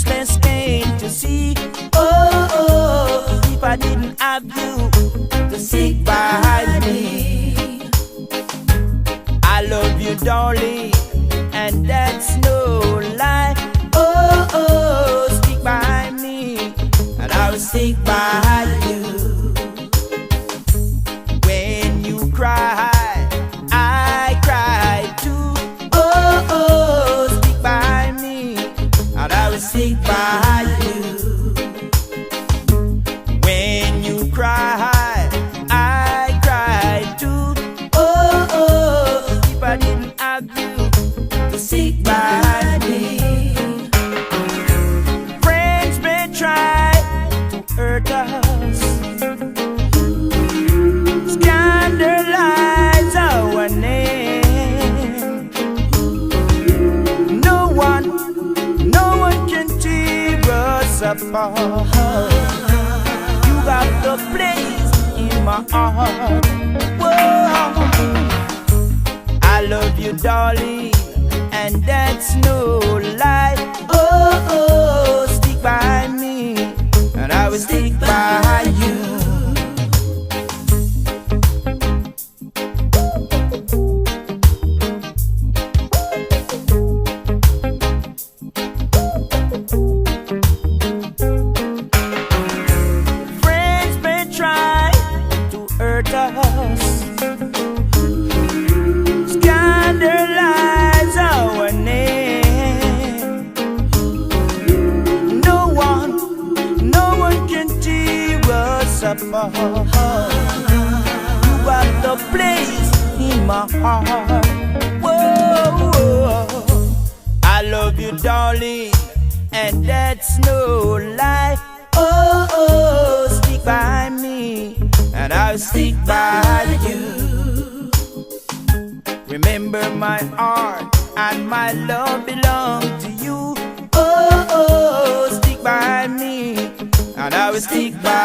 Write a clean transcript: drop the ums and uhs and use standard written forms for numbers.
restless came to see. Oh, if I didn't have you to stick by me. I love you, darling, and that's no lie. Oh, stick by me, and I will stick by you. When you cry, I cry too. Oh, stick by me, and I will stick by you. When you cry, I cry too. Oh, if I didn't have you to stick by me. Friends may try to hurt us, scandalize our name. No one can tear us apart. You got the place in my heart. Whoa. I love you, darling, and that's no lie. Oh, stick by me, and I will stick by you. Friends may try to hurt us, scandalize our name. No one can tear us apart. You got the place in my heart. Whoa, I love you, darling, and that's no lie. Oh, stick by me, and I'll stick by you. Remember, my heart and my love belong to you. Oh, stick by me, and I will stick by